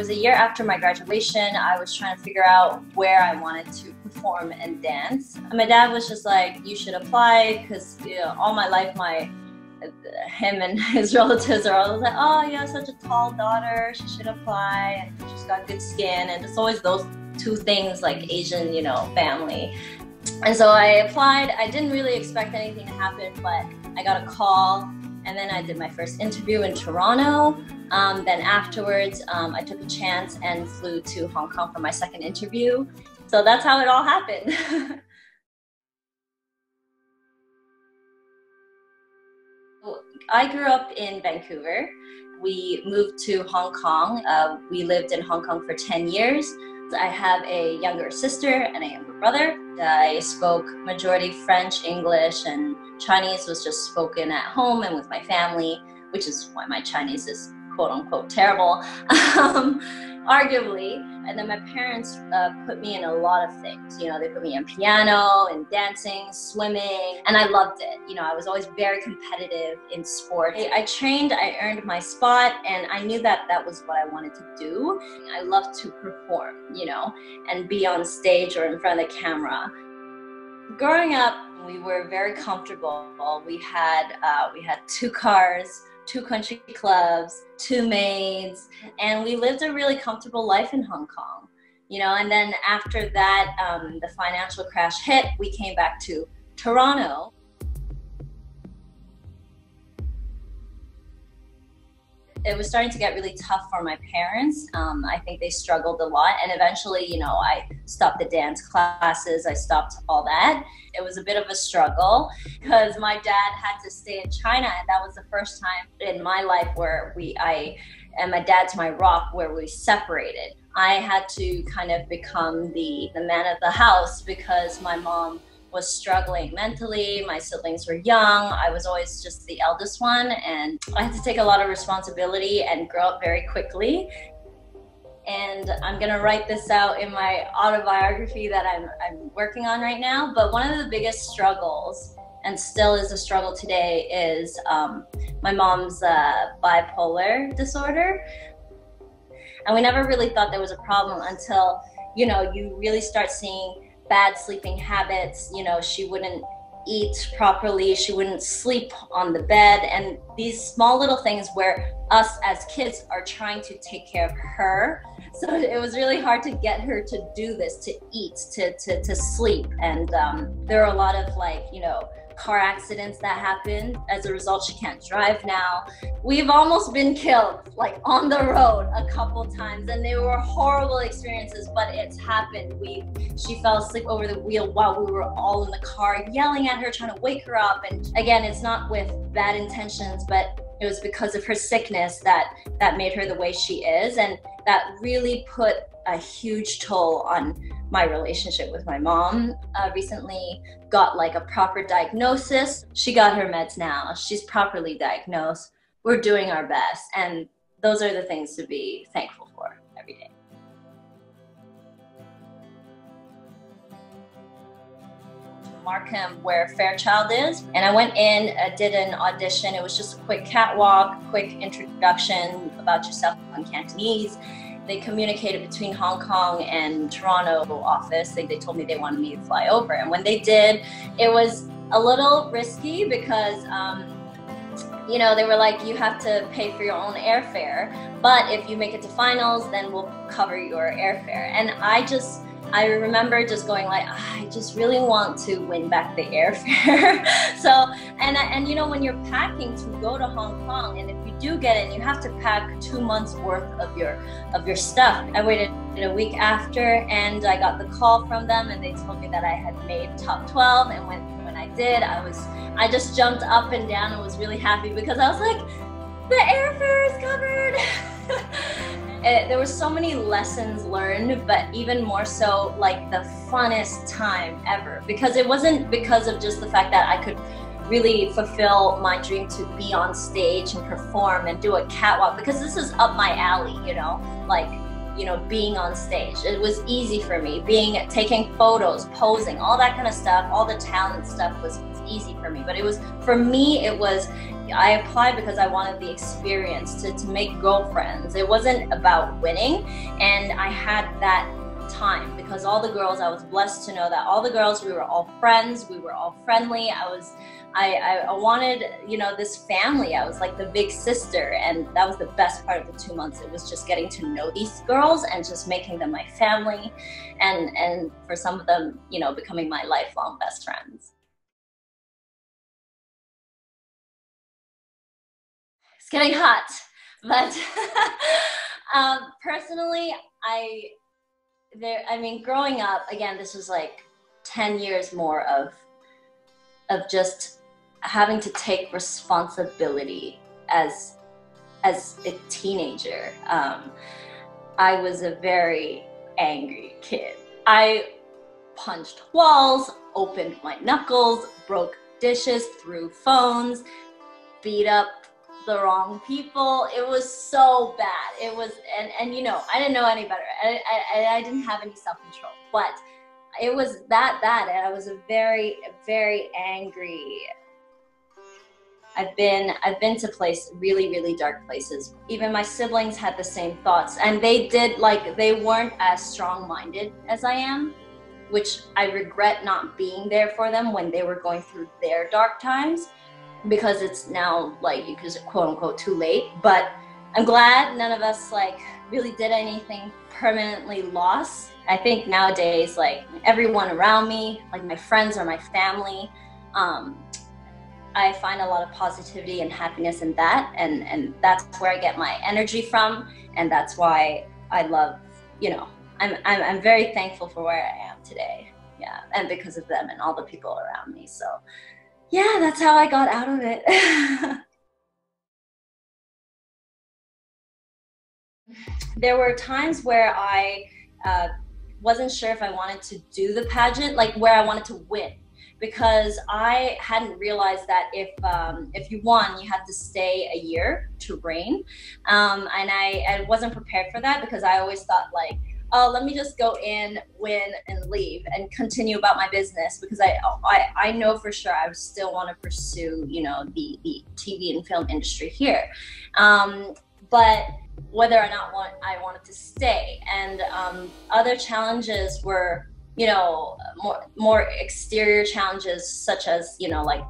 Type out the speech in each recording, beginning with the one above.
was a year after my graduation. I was trying to figure out where I wanted to perform and dance. And my dad was just like, you should apply, because all my life him and his relatives are always like, oh, you have such a tall daughter, she should apply, and she's got good skin, and it's always those two things, like Asian, family. And so I applied. I didn't really expect anything to happen, but I got a call, and then I did my first interview in Toronto. Then afterwards, I took a chance and flew to Hong Kong for my second interview. So that's how it all happened. I grew up in Vancouver. We moved to Hong Kong. We lived in Hong Kong for 10 years. I have a younger sister and a younger brother. I spoke majority French, English, and Chinese was just spoken at home and with my family, which is why my Chinese is quote-unquote terrible, arguably. And then my parents put me in a lot of things. They put me in piano and dancing, swimming, and I loved it. I was always very competitive in sports. I trained, I earned my spot, and I knew that that was what I wanted to do. I love to perform, and be on stage or in front of the camera. Growing up, we were very comfortable. We had 2 cars, 2 country clubs, 2 maids, and we lived a really comfortable life in Hong Kong, and then after that, the financial crash hit, we came back to Toronto. It was starting to get really tough for my parents. I think they struggled a lot, and eventually, I stopped the dance classes, I stopped all that. It was a bit of a struggle because my dad had to stay in China, and that was the first time in my life where and my dad's my rock, where we separated. I had to kind of become the man of the house because my mom was struggling mentally, my siblings were young, I was always just the eldest one, and I had to take a lot of responsibility and grow up very quickly. And I'm gonna write this out in my autobiography that I'm working on right now, but one of the biggest struggles, and still is a struggle today, is my mom's bipolar disorder. And we never really thought there was a problem until, you really start seeing bad sleeping habits. She wouldn't eat properly, she wouldn't sleep on the bed, and these small little things where us as kids are trying to take care of her. So it was really hard to get her to do this, to eat, to sleep. And there are a lot of car accidents that happened. As a result, she can't drive now. We've almost been killed, on the road a couple times, and they were horrible experiences, but it's happened. She fell asleep over the wheel while we were all in the car, yelling at her, trying to wake her up. And again, it's not with bad intentions, but it was because of her sickness that made her the way she is, and that really put a huge toll on my relationship with my mom. Recently got a proper diagnosis. She got her meds now. She's properly diagnosed. We're doing our best, and those are the things to be thankful for every day. Markham, where Fairchild is, and I went in, did an audition. It was just a quick catwalk, quick introduction about yourself in Cantonese. They communicated between Hong Kong and Toronto office. They told me they wanted me to fly over, and when they did, it was a little risky because they were like, you have to pay for your own airfare, but if you make it to finals, then we'll cover your airfare. And I remember just going I just really want to win back the airfare. So, and when you're packing to go to Hong Kong, and if you do get it, you have to pack 2 months worth of your stuff. I waited a week after, and I got the call from them, and they told me that I had made top 12. And when I did, I just jumped up and down and was really happy because I was like, the airfare is covered. There were so many lessons learned, but even more so the funnest time ever, because it wasn't because of just the fact that I could really fulfill my dream to be on stage and perform and do a catwalk, because this is up my alley, being on stage. It was easy for me, taking photos, posing, all that kind of stuff, all the talent stuff was easy for me. But it was I applied because I wanted the experience to make girlfriends. It wasn't about winning, and I had that time because all the girls, I was blessed to know that all the girls, we were all friends, we were all friendly. I wanted, you know, this family. I was like the big sister, and that was the best part of the 2 months. It was just getting to know these girls and just making them my family, and for some of them, you know, becoming my lifelong best friends. It's getting hot, but personally, I mean, growing up, again, this was like 10 years more of just having to take responsibility as a teenager. I was a very angry kid. I punched walls, opened my knuckles, broke dishes, threw phones, beat up the wrong people. It was so bad. It was, and you know, I didn't know any better. I didn't have any self-control, but it was that bad, and I was a very, very angry. I've been to really, really dark places. Even my siblings had the same thoughts, and they weren't as strong-minded as I am, which I regret not being there for them when they were going through their dark times, because it's now like, you could quote unquote too late. But I'm glad none of us like really did anything permanently lost. I think nowadays, like everyone around me, like my friends or my family, I find a lot of positivity and happiness in that, and that's where I get my energy from, and that's why I love, you know, I'm very thankful for where I am today. Yeah, and because of them and all the people around me. So yeah, that's how I got out of it. There were times where I wasn't sure if I wanted to do the pageant, like where I wanted to win, because I hadn't realized that if you won, you had to stay a year to reign, and I wasn't prepared for that, because I always thought like, oh, let me just go in, win, and leave, and continue about my business, because I know for sure I still want to pursue, you know, the TV and film industry here, but whether or not I wanted to stay. And other challenges were, you know, more exterior challenges, such as, you know, like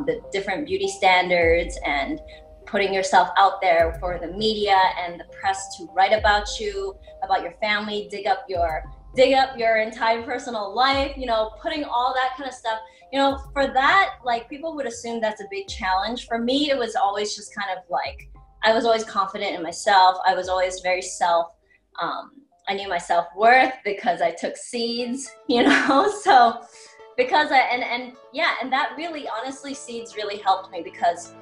the different beauty standards and putting yourself out there for the media and the press to write about you, about your family, dig up your entire personal life, you know, putting all that kind of stuff. You know, for that, like, people would assume that's a big challenge. For me, it was always just kind of like, I was always confident in myself. I was always very I knew my self-worth because I took seeds, you know, so because yeah, and that really, honestly, seeds really helped me, because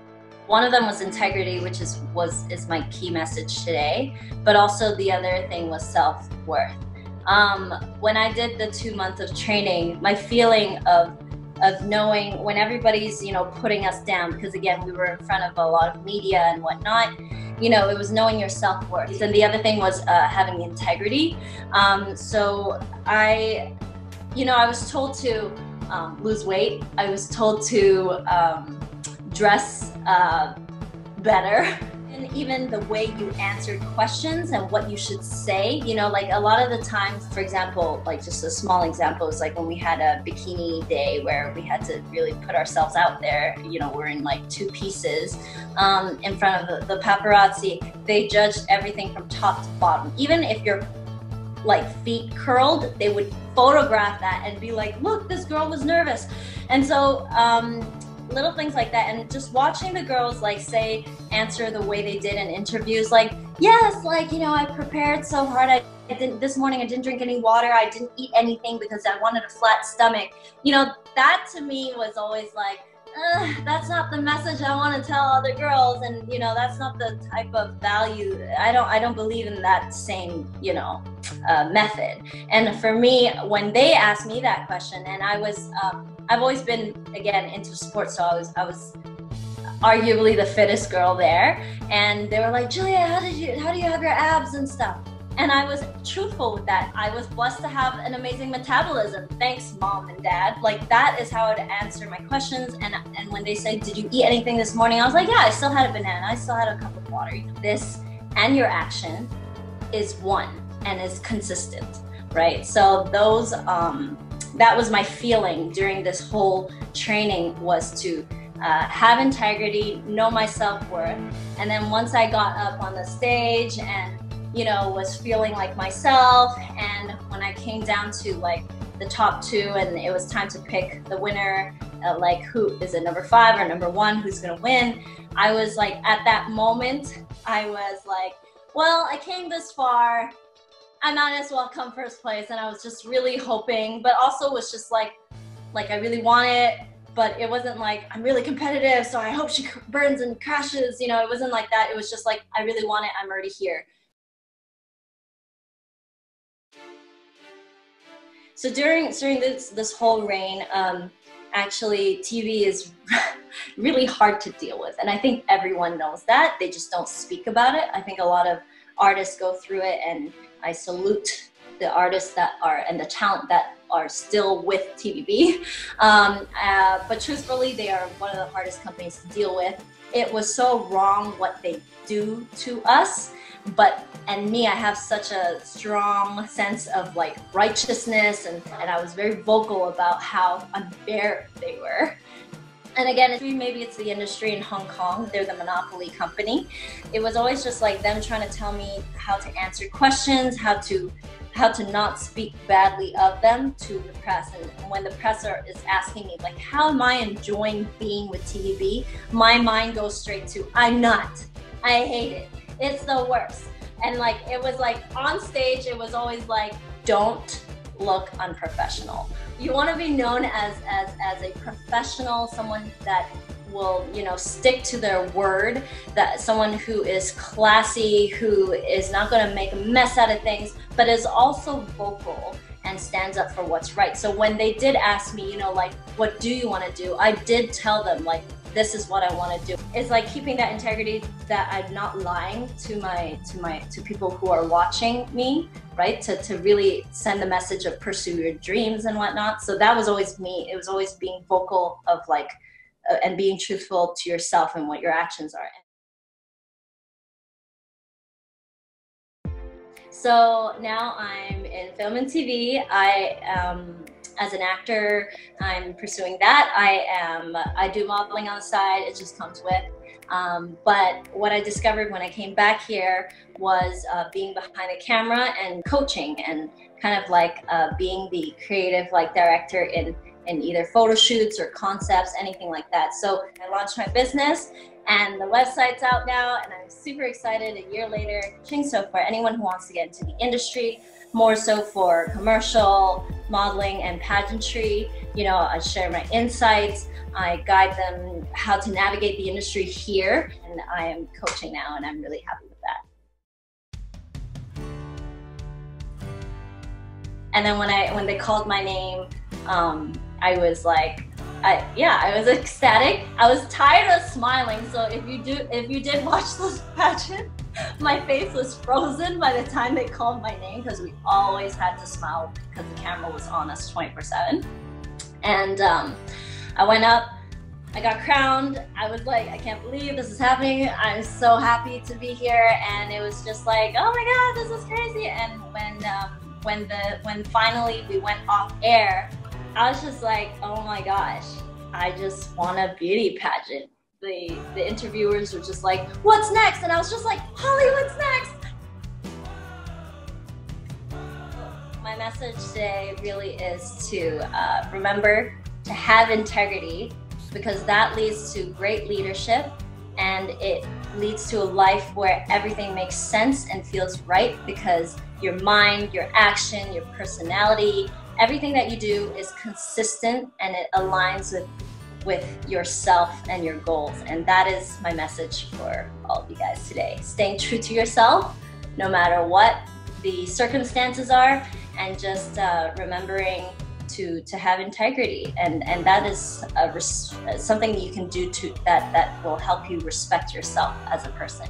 one of them was integrity, which is my key message today, but also the other thing was self-worth. When I did the 2 months of training, my feeling of knowing when everybody's, you know, putting us down, because again, we were in front of a lot of media and whatnot, you know, it was knowing your self-worth. And the other thing was having integrity. So I was told to lose weight. I was told to dress better. And even the way you answered questions and what you should say, you know, like a lot of the times, for example, like just a small example is like when we had a bikini day where we had to really put ourselves out there, you know, we're in like 2 pieces in front of the paparazzi. They judged everything from top to bottom. Even if your like feet curled, they would photograph that and be like, look, this girl was nervous. And so little things like that, and just watching the girls like answer the way they did in interviews, like, yes, like, you know, I prepared so hard, this morning I didn't drink any water, I didn't eat anything because I wanted a flat stomach. You know, that to me was always like, that's not the message I want to tell other girls, and you know, that's not the type of value. I don't believe in that same, you know, method. And for me, when they asked me that question, and I've always been, again, into sports, so I was arguably the fittest girl there, and they were like, Juliette, how do you have your abs and stuff? And I was truthful with that. I was blessed to have an amazing metabolism. Thanks, mom and dad. Like, that is how I would answer my questions. And when they say, did you eat anything this morning? I was like, yeah, I still had a banana. I still had a cup of water. This and your action is one and is consistent, right? So those, that was my feeling during this whole training, was to have integrity, know my self-worth. And then once I got up on the stage and, you know, was feeling like myself, and when I came down to like the top two and it was time to pick the winner, like who is it, number 5 or number 1, who's gonna win, I was like, at that moment, I was like, well, I came this far, I might as well come first place. And I was just really hoping, but also was just like I really want it, but it wasn't like, I'm really competitive, so I hope she burns and crashes, you know, it wasn't like that. It was just like, I really want it, I'm already here. So during this whole reign, actually TV is really hard to deal with. And I think everyone knows that, they just don't speak about it. I think a lot of artists go through it, and I salute the artists that are, and the talent that are still with TVB. But truthfully, they are one of the hardest companies to deal with. It was so wrong what they do to us. And me, I have such a strong sense of like righteousness, and I was very vocal about how unfair they were. And again, maybe it's the industry in Hong Kong, they're the monopoly company. It was always just like them trying to tell me how to answer questions, how to not speak badly of them to the press. And when the press is asking me like, how am I enjoying being with TVB? My mind goes straight to, I'm not, I hate it. It's the worst. And like, it was like on stage, it was always like, don't look unprofessional. You want to be known as a professional, someone that will, you know, stick to their word, that someone who is classy, who is not going to make a mess out of things, but is also vocal and stands up for what's right. So when they did ask me, you know, like, what do you want to do? I did tell them, like, this is what I want to do. It's like keeping that integrity, that I'm not lying to people who are watching me, right? To really send the message of pursue your dreams and whatnot. So that was always me. It was always being vocal of like, and being truthful to yourself and what your actions are. So now I'm in film and TV. As an actor, I'm pursuing that. I do modeling on the side, it just comes with. But what I discovered when I came back here was being behind the camera and coaching, and kind of like being the creative like director in either photo shoots or concepts, anything like that. So I launched my business, and the website's out now, and I'm super excited a year later. So for anyone who wants to get into the industry, more so for commercial, modeling, and pageantry, you know, I share my insights, I guide them how to navigate the industry here, and I am coaching now, and I'm really happy with that. And then when they called my name, I was like, I was ecstatic. I was tired of smiling. So if you did watch this pageant, my face was frozen by the time they called my name, because we always had to smile because the camera was on us 24/7. And I went up, I got crowned. I was like, I can't believe this is happening. I'm so happy to be here. And it was just like, oh my God, this is crazy. And when finally we went off air, I was just like, oh my gosh, I just won a beauty pageant. The interviewers were just like, what's next? And I was just like, Holly, what's next? My message today really is to remember to have integrity, because that leads to great leadership, and it leads to a life where everything makes sense and feels right, because your mind, your action, your personality, everything that you do is consistent, and it aligns with yourself and your goals. And that is my message for all of you guys today. Staying true to yourself, no matter what the circumstances are, and just remembering to have integrity. And that is something that you can do that will help you respect yourself as a person.